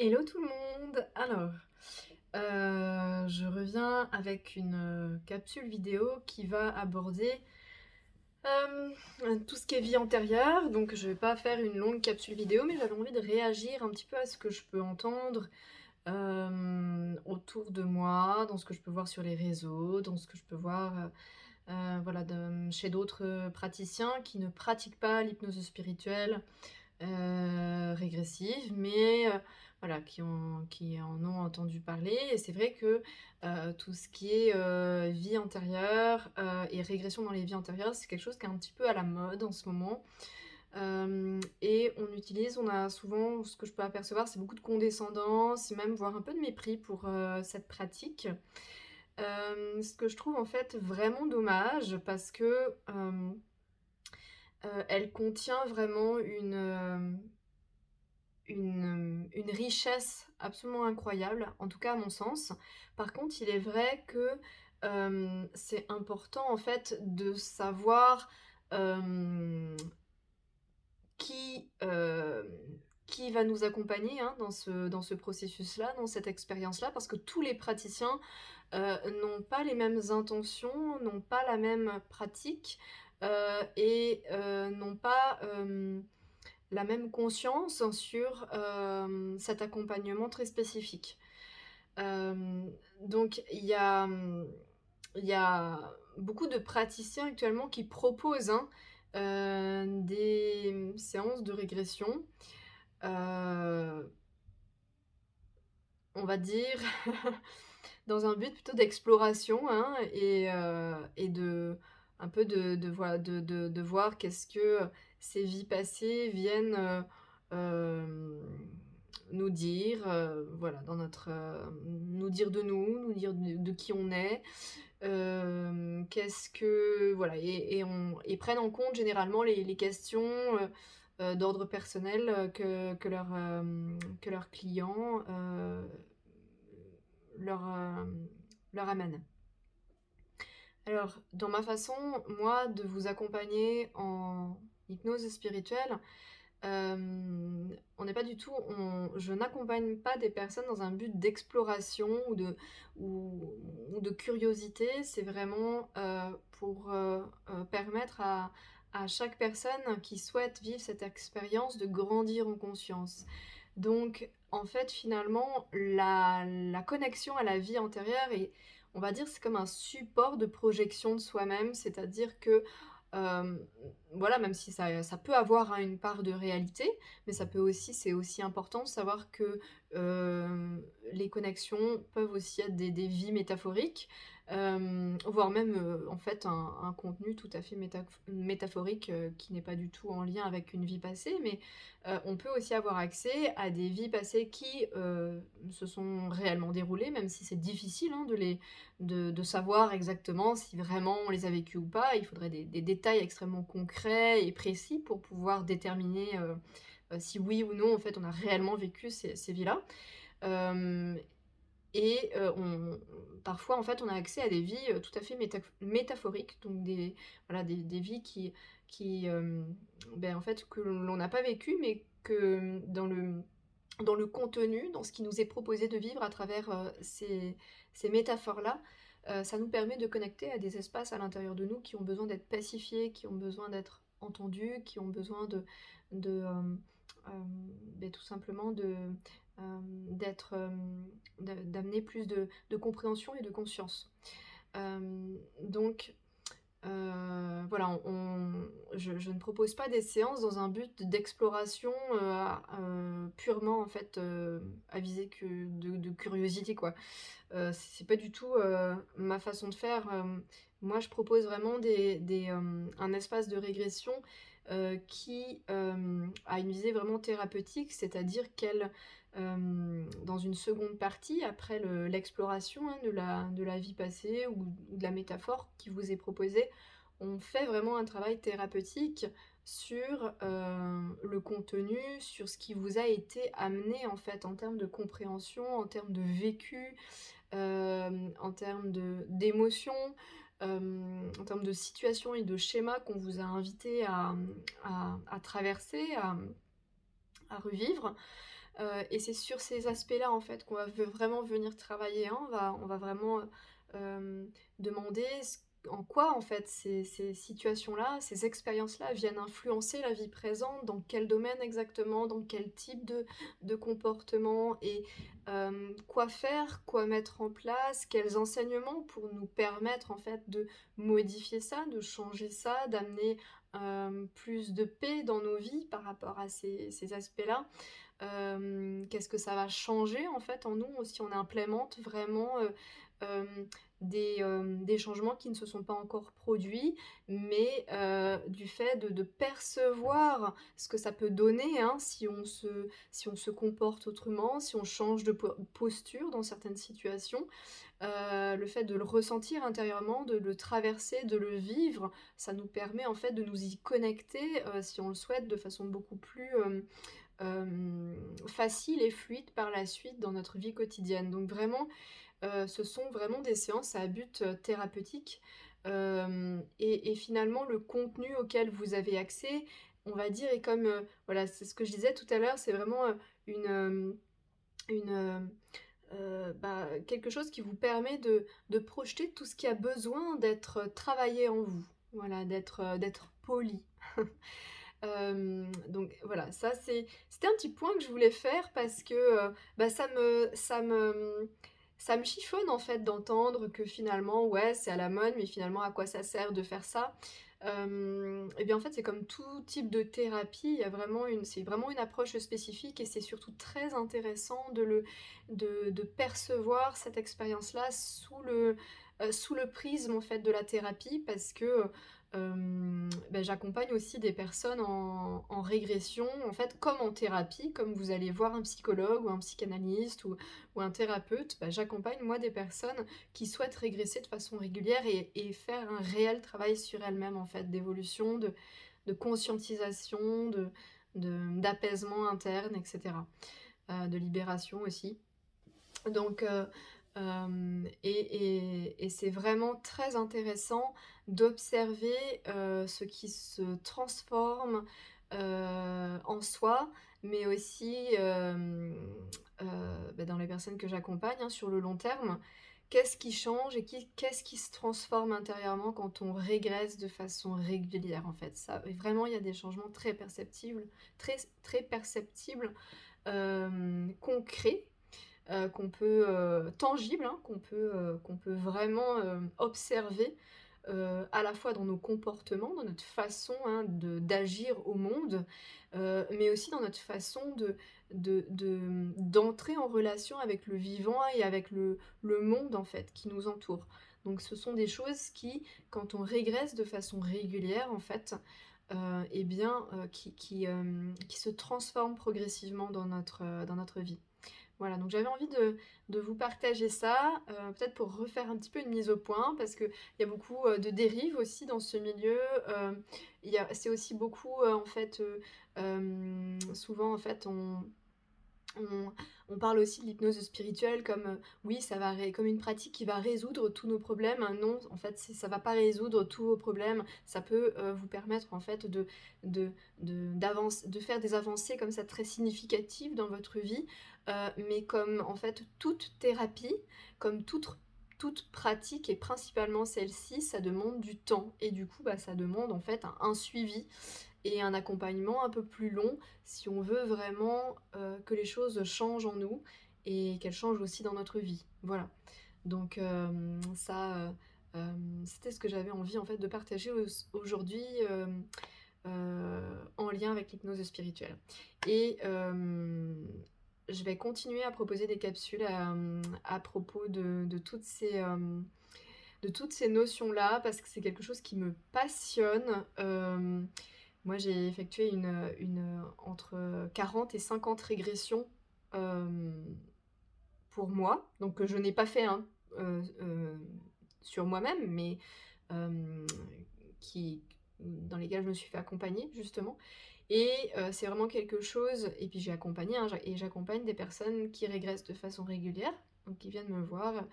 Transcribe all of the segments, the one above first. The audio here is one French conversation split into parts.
Hello tout le monde! Alors, je reviens avec une, capsule vidéo qui va aborder, tout ce qui est vie antérieure. Donc je vais pas faire une longue capsule vidéo, mais j'avais envie de réagir un petit peu à ce que je peux entendre, autour de moi, dans ce que je peux voir sur les réseaux, dans ce que je peux voir, voilà, chez d'autres, praticiens qui ne pratiquent pas l'hypnose spirituelle, régressive, mais voilà, qui en ont entendu parler. Et c'est vrai que, tout ce qui est, vie antérieure, et régression dans les vies antérieures, c'est quelque chose qui est un petit peu à la mode en ce moment. Et on a souvent, ce que je peux apercevoir, c'est beaucoup de condescendance, même voire un peu de mépris pour, cette pratique. Ce que je trouve en fait vraiment dommage parce que, elle contient vraiment une richesse absolument incroyable, en tout cas à mon sens. Par contre, il est vrai que, c'est important en fait de savoir, hem, qui, qui va nous accompagner, hein, dans ce processus-là, dans cette expérience-là, parce que tous les praticiens, n'ont pas les mêmes intentions, n'ont pas la même pratique, et n'ont pas, la même conscience sur, cet accompagnement très spécifique. Donc il y a beaucoup de praticiens actuellement qui proposent, hein, des séances de régression, heu, on va dire dans un but plutôt d'exploration, hein, et de un peu de voir qu'est-ce que ces vies passées viennent, nous dire, voilà, dans notre, nous dire de nous, nous dire de qui on est. Qu'est-ce que voilà, et prennent en compte généralement les questions, d'ordre personnel, que leurs clients, leur, leur amènent. Alors, dans ma façon, moi, de vous accompagner en hypnose spirituelle, on n'est pas du tout je n'accompagne pas des personnes dans un but d'exploration ou ou de curiosité. C'est vraiment, pour, permettre à chaque personne qui souhaite vivre cette expérience de grandir en conscience. Donc en fait, finalement, la connexion à la vie antérieure est, on va dire, c'est comme un support de projection de soi-même. C'est-à-dire que, hem, voilà, même si ça peut avoir, hein, une part de réalité, mais ça peut aussi c'est aussi important de savoir que, les connexions peuvent aussi être des vies métaphoriques, voire même, en fait, un contenu tout à fait métaphorique, qui n'est pas du tout en lien avec une vie passée. Mais, on peut aussi avoir accès à des vies passées qui, se sont réellement déroulées, même si c'est difficile, hein, de savoir exactement si vraiment on les a vécues ou pas. Il faudrait des détails extrêmement concrets et précis pour pouvoir déterminer, si oui ou non, en fait, on a réellement vécu ces vies-là. Hem on parfois, en fait, on a accès à des vies, tout à fait métaphoriques, donc voilà, des vies en fait, que l'on n'a pas vécues, mais que, dans le contenu, dans ce qui nous est proposé de vivre à travers, ces métaphores-là, ça nous permet de connecter à des espaces à l'intérieur de nous qui ont besoin d'être pacifiés, qui ont besoin d'être entendus, qui ont besoin de, tout simplement d'être, d'amener plus de compréhension et de conscience. Donc voilà, je ne propose pas des séances dans un but d'exploration, purement en fait, à visée que de curiosité, quoi. C'est pas du tout, ma façon de faire. Moi, je propose vraiment un espace de régression, qui, a une visée vraiment thérapeutique, c'est-à-dire qu'elle, dans une seconde partie, après l'exploration, hein, de la vie passée ou de la métaphore qui vous est proposée, on fait vraiment un travail thérapeutique sur, le contenu, sur ce qui vous a été amené, en fait, en termes de compréhension, en termes de vécu, en termes d'émotions, en termes de situations et de schémas qu'on vous a invité à traverser, à revivre. Et c'est sur ces aspects-là, en fait, qu'on va vraiment venir travailler, hein. On va vraiment, demander en quoi, en fait, ces situations-là, ces expériences-là viennent influencer la vie présente, dans quel domaine exactement, dans quel type de comportement et quoi faire, quoi mettre en place, quels enseignements pour nous permettre, en fait, de modifier ça, de changer ça, d'amener, plus de paix dans nos vies par rapport à ces aspects-là. Qu'est-ce que ça va changer en fait en nous si on implémente vraiment, hem, des changements qui ne se sont pas encore produits, mais du fait de percevoir ce que ça peut donner, hein, si on se comporte autrement, si on change de posture dans certaines situations. Le fait de le ressentir intérieurement, de le traverser, de le vivre, ça nous permet en fait de nous y connecter, si on le souhaite, de façon beaucoup plus, facile et fluide par la suite dans notre vie quotidienne. Donc vraiment, ce sont vraiment des séances à but, thérapeutique, et finalement le contenu auquel vous avez accès, on va dire est comme, voilà, c'est ce que je disais tout à l'heure, c'est vraiment, une, quelque chose qui vous permet de projeter tout ce qui a besoin d'être travaillé en vous. Voilà, d'être poli. Donc voilà, c'était un petit point que je voulais faire parce que, ça me chiffonne en fait d'entendre que finalement, ouais, c'est à la mode, mais finalement à quoi ça sert de faire ça? Et bien en fait, c'est comme tout type de thérapie, c'est vraiment une approche spécifique et c'est surtout très intéressant de percevoir cette expérience-là sous le prisme en fait de la thérapie parce que, j'accompagne aussi des personnes en régression, en fait, comme en thérapie, comme vous allez voir un psychologue ou un psychanalyste ou un thérapeute, j'accompagne moi des personnes qui souhaitent régresser de façon régulière et faire un réel travail sur elles-mêmes, en fait, d'évolution, de conscientisation, d'apaisement interne, et cetera. De libération aussi. Donc, et c'est vraiment très intéressant d'observer, ce qui se transforme, en soi, mais aussi, dans les personnes que j'accompagne, hein, sur le long terme. Qu'est-ce qui change et qu'est-ce qui se transforme intérieurement quand on régresse de façon régulière, en fait? Ça et vraiment, il y a des changements très perceptibles, très très perceptibles, concrets, qu'on peut, tangible, hein, qu'on peut vraiment, observer, à la fois dans nos comportements, dans notre façon, hein, d'agir au monde, mais aussi dans notre façon d'entrer en relation avec le vivant et avec le monde, en fait, qui nous entoure. Donc ce sont des choses qui, quand on régresse de façon régulière, en fait, et bien, qui se transforment progressivement dans notre vie. Voilà, donc j'avais envie de vous partager ça, peut-être pour refaire un petit peu une mise au point parce qu'il y a beaucoup, de dérives aussi dans ce milieu, c'est aussi beaucoup, en fait, souvent en fait on on parle aussi de l'hypnose spirituelle comme, oui, ça va ré comme une pratique qui va résoudre tous nos problèmes. Non, en fait, ça va pas résoudre tous vos problèmes. Ça peut, vous permettre en fait de faire des avancées comme ça très significatives dans votre vie, mais comme en fait toute thérapie, comme toute pratique et principalement celle-ci, ça demande du temps et du coup, ça demande en fait un suivi et un accompagnement un peu plus long si on veut vraiment, que les choses changent en nous et qu'elles changent aussi dans notre vie. Voilà. Donc c'était ce que j'avais envie en fait de partager aujourd'hui, en lien avec l'hypnose spirituelle. Et je vais continuer à proposer des capsules, à propos de toutes ces notions-là parce que c'est quelque chose qui me passionne. Moi, j'ai effectué entre 40 et 50 régressions, hem, pour moi, donc que je n'ai pas fait, hein, sur moi-même, mais hem, qui dans lesquelles je me suis fait accompagner justement et c'est vraiment quelque chose et puis j'ai accompagné, hein, j'accompagne des personnes qui régressent de façon régulière, donc qui viennent me voir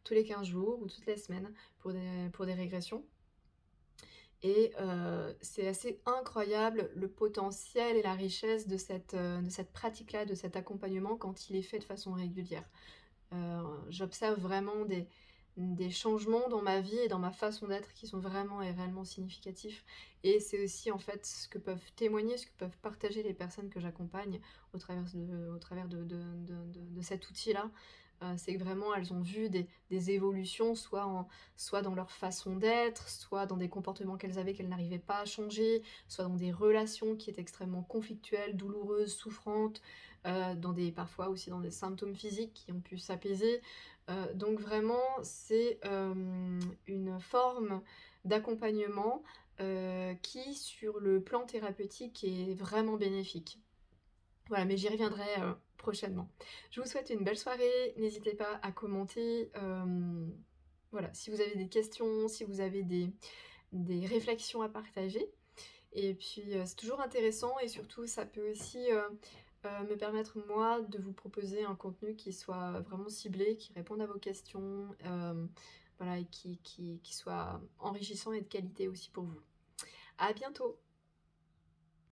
tous les 15 jours ou toutes les semaines pour des régressions et c'est assez incroyable le potentiel et la richesse de cette pratique-là, de cet accompagnement quand il est fait de façon régulière. J'observe vraiment des changements dans ma vie et dans ma façon d'être qui sont vraiment et réellement significatifs, et c'est aussi, en fait, ce que peuvent témoigner, ce que peuvent partager les personnes que j'accompagne au travers de cet outil-là. C'est que vraiment elles ont vu des évolutions, soit dans leur façon d'être, soit dans des comportements qu'elles avaient qu'elles n'arrivaient pas à changer, soit dans des relations qui étaient extrêmement conflictuelles, douloureuses, souffrantes, dans des parfois aussi dans des symptômes physiques qui ont pu s'apaiser. Donc vraiment, c'est, une forme d'accompagnement, qui, sur le plan thérapeutique, est vraiment bénéfique. Voilà, mais j'y reviendrai, prochainement. Je vous souhaite une belle soirée, n'hésitez pas à commenter, voilà, si vous avez des questions, si vous avez des réflexions à partager. Et puis, c'est toujours intéressant et surtout ça peut aussi, me permettre moi de vous proposer un contenu qui soit vraiment ciblé, qui réponde à vos questions, voilà, et qui soit enrichissant et de qualité aussi pour vous. À bientôt!